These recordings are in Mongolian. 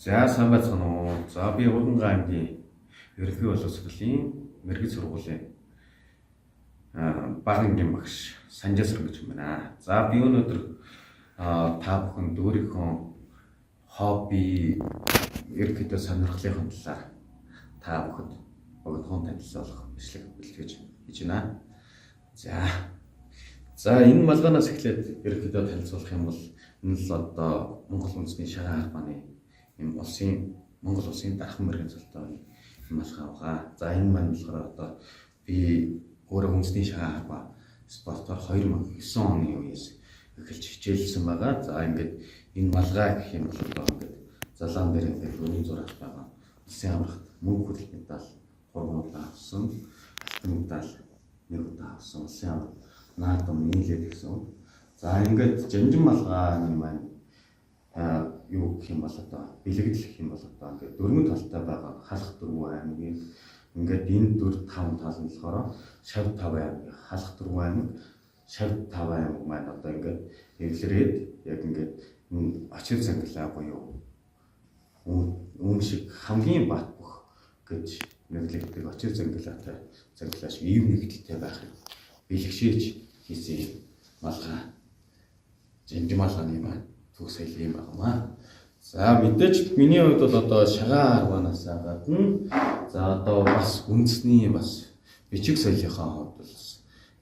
За сайн байцгаана уу. За би Уранга аймгийн ерөнхий боловсролын мэргэд сургуулийн бага ангийн багш Санжаасар гэж юм байна. За би өнөөдөр та бүхэнд өөрийнхөө хобби ерөнхийдөө сонирхлын талаар та бүхэнд богинохон танилцуулах бичлэг бэлтгэж хийж байна. За энэ малгаанаас эхлээд ерөнхийдөө танилцуулах юм бол энэ л одоо Монгол үндэсний шагаан албаны юм Монгол улсын дархан мэргээн цолтооны малгай байгаа. За энэ маань болохоор одоо би өөрөө үндэсний шагаан албаа спортоор 2009 оны үеэс эхэлж хичээлсэн байгаа. За ингээд энэ малгай гэх юм бол одоо ингээд залаан дээр ингээд өрийн зураг байгаа. Улсын аврагт мөнх хүрэлт медаль 3 удаа авсан, алтан медаль 1 удаа авсан, улсын авраг наадам нийлээд гэсэн. За ингээд жанжин малгайны маань юу гэх юм бол одоо бэлэгдэл гэх юм бол одоо ингээд дөрвөн талтай байгаа халах дөрвөн аймгийн ингээд энэ 4 5 тал нь болохоор шав 5 аймаг халах дөрвөн аймаг шав 5 аймаг маань одоо ингээд эвлэрээд яг ингээд очир цангалаа буюу шиг хамгийн бат бөх гэж нэрлэгддэг очир цангалаа шиг ив нэгдэлтэй байхыг бэлгшээж хийсэн малгай жанжин малгайны маань түүх соёлын юм байна. За мэдээж миний хувьд бол одоо шагаан арванаас гадна за одоо бас үндэсний бас бичиг соёлынхаа хувьд бол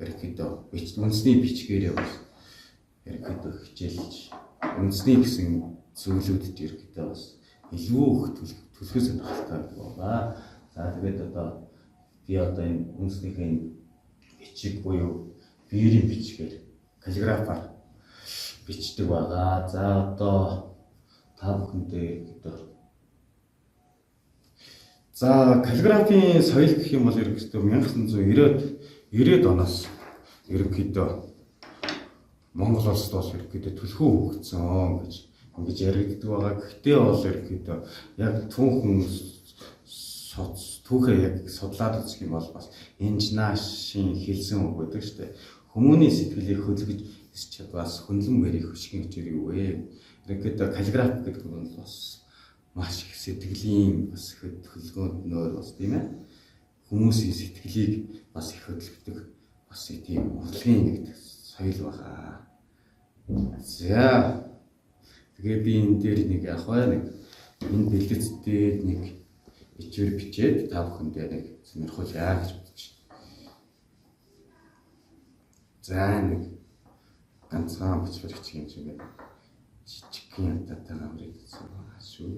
ерөнхийдөө үндэсний бичгээрээ бас ерөнхийдөө хичээлж үндэсний гэсэн зүйлүүдэд ерөнхийдөө бас илүү их төлөвлөгөө сонирхолтой байгаа. За тэгээд одоо би одоо энэ үндэснийхээ бичиг буюу биеийн бичгээр каллиграфаар бичдэг байгаа. За одоо та бүхэндээ за каллиграфийн соёл гэх юм бол ерөнхийдөө 1990-ад оноос ерөнхийдөө Монгол улсад бол ерөнхийдөө төлхөө өгсөн гэж ингэж яригддаг байгаа. Гэхдээ бол ерөнхийдөө яг түүхээ яг судлаад үзэх юм бол бас инженашийн хэлсэн үг байдаг шүү дээ. Хүмүүний сэтгэлийг хөлгөж бас хөндлөн мэрийг хөшгөн хичээр юу вэ? Ерөнхийдөө каллиграф гэдэг нь бас маш их сэтгэлийн бас хөдөлгөөнд нөр бас тийм ээ. Хүмүүсийн сэтгэлийг бас их хөдөлгдөг бас тийм урлагийн нэг соёл байгаа. За тэгээд би энэ дээр нэг яг нэг энэ бэлгэцтэй нэг бичвэр бичээд та бүхэндээ нэг сонирхуулъя гэж бодож байна. За нэг ганцхан бичвэр бичих юм шиг байна. Жижигхэн янтаатай амрыг гэсэн байгаа шүү.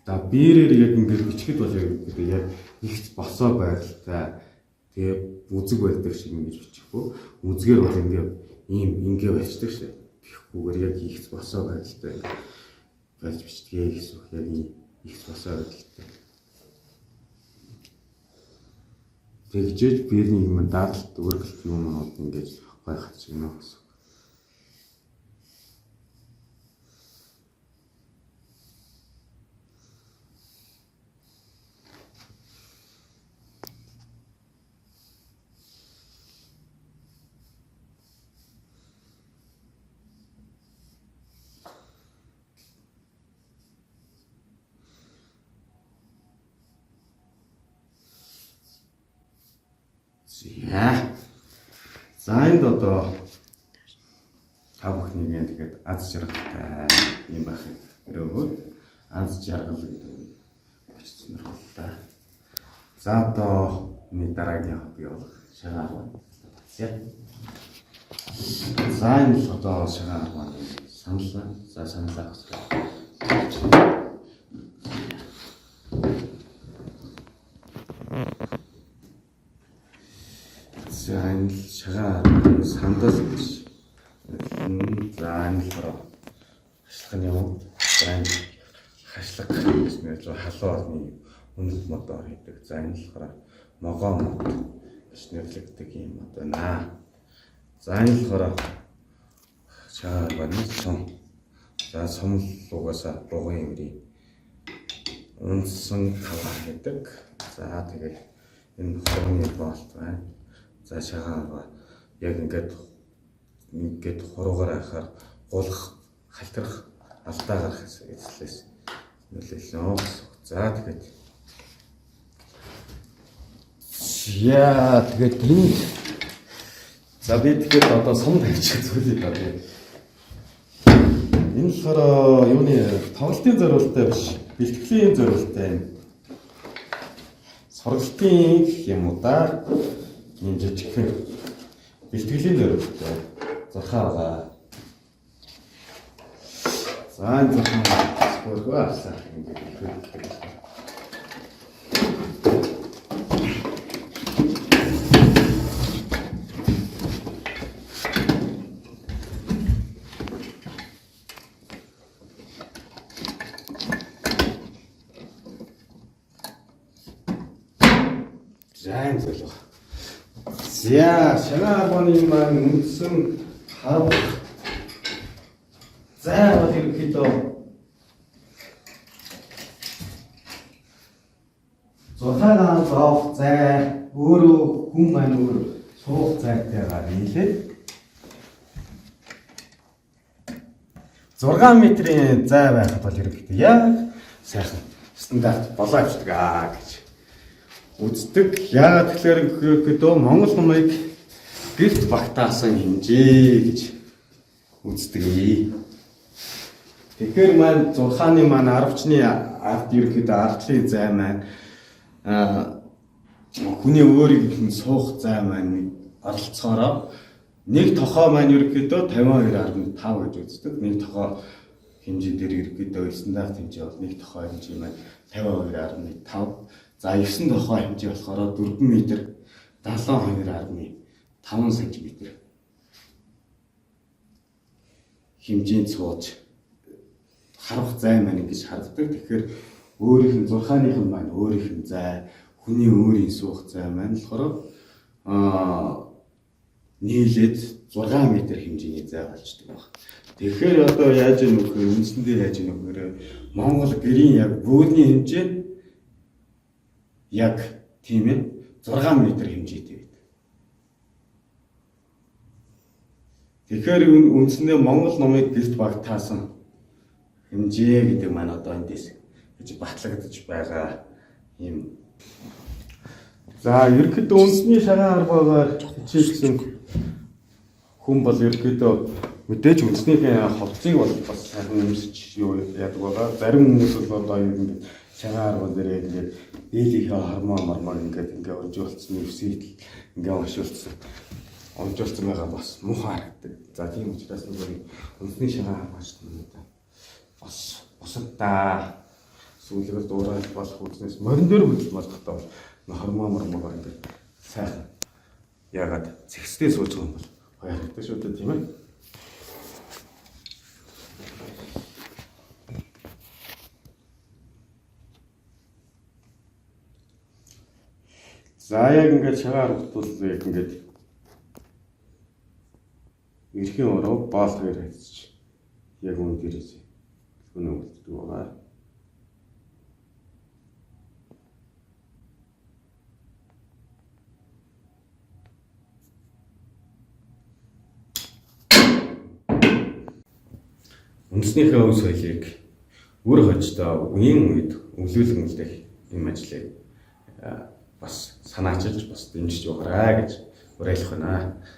За биерээр яг ингээд бичгэд бол яг их босоо байралтай тэгээ үзэг байдаг шиг ингэж бичихгүй. Үзгээр бол ингээд ингээ байцдаг шээ. Тэгэхгүйгээр яг их босоо байралтай болж бичдэг гэсэн үг яг их босоо байралтай. Тэгжээж биерний юм даалт өргөлт юмнууд ингэж гой хатж гинэ гэсэн. За энд одоо та бүхнийг тэгээд аз жаргалтай юм байхыг өрөөгөө аз жаргал гэдэг гэж сонирхолтой. За одоо миний дараагийн хобби бол шагаан арван батцаа. За энэ л одоо шагаан арваны саналаа. За саналаа хэвчээ. За энэ шагаан сандал гэж. За энэ л хашлах юм. За энэ хашлах гэсэн нь халуун орны үнэт модоор хийдэг. За энэ болохоор могоо мод гэж нэрлэгддэг юм одоо наа. За энэ болохоор шагаан арваны сум. За сумлуугаас дугуйн өрийн унсан таваа гэдэг. За тэгээд Энэ хурууны болт байна. За шагаа яг ингээд хуруугаар ахаар гулах, халтрах, алдаа гарах эслээс нөлөөлнө. За тэгээд тэгээд энэ за би тэгээд одоо сум тавьчих зүйлээ байна. Энэ болохоор юуны тоглолтын зориулалттай биш, бэлтгэлийн зориулалттай юм. Сургалтын гэх юм уу да. Энэ жижигхэн бэлтгэлийн зориулалттай зурхаа байгаа. За энэ зурхаа хөргөө авсан ингээд хэлдэг. Зайн зөвлөө. За шагаа арбаны маань үндсэн хав. За бол ерөнхийдөө 6 зоох зай өөрөө хүн маань өөр суух зайтайгаар нийлээд 6 метрийн зай байхад бол ерөнхийдөө яг сайхан стандарт болоо авчдаг гэж үздэг. Яагаад тэгэхээр ерөнхийдөө Монгол номыг гэрт багтаасан хэмжээ гэж үздэг. Тэгэхээр маань 6-ны маань 10-чны ард ерөнхийдөө ардлын зай маань хүний өөрийг нь суух зай маань оролцоороо нэг тохоо маань ерөнхийдөө 52.5 гэж үздэг. Нэг тохоо хэмжээ дээр ерөнхийдөө стандарт хэмжээ бол нэг тохоо хэмжээ маань 52.5. За 9 тохоо хэмжээ болохоор 4 м 72.5 см хэмжээнд сууж харах зай маань ингэж харддаг. Тэгэхээр өөрийнх нь 6-ных нь маань өөрийнх нь зай, хүний өөрийн суух зай маань болохоор нийлээд 6 м хэмжээний зай болчдөг байна. Тэгэхээр одоо яаж ийм нөхөр үндсэндээ яаж ийм нөхөр Монгол гэрийн яг бөөдний хэмжээ яг тийм ээ 6 м хэмжээтэй байдаг. Тэгэхээр үндсэндээ Монгол номыг гэрт багтаасан хэмжээ гэдэг маань одоо эндээс гэж батлагдаж байгаа юм. За ерөнхийдөө үндэсний шагаан арбагаар хичээлсэн хүн бол ерөнхийдөө мэдээж үндэснийхээ хувцсыг бол бас сайхан нэмсэж юу яадаг байгаа. Зарим хүмүүс бол одоо юм шагаан арбан дээр ингээд дээлийнхээ хормоо ингээд оржуулсан нэрсийг ингээд уншуулсан. Онжуулсан байгаа бас муухай харагддаг. За тийм учраас нэг үндэсний шагаан арбаач юм да. Бас бусадаа сүүлгэл дуурайж болох үзнээс морин дээр хөдөл болохтой бол хормоо ингээд сайхан ягаад зэгсдээ сууж байгаа юм бол харагдаж шүү дээ тийм ээ. За яг ингээд шагаар хутвал яг ингээд эрхийн ороо баал хоёр хайцчих. Яг үн дээрээс өнөө үлддэг байгаа. Үндэснийхээ өв соёлыг үр хождоо үеийн үед өвлүүлэн үлдэх юм ажлыг бас санаачилж бас дэмжиж яваарай гэж уриалах байна.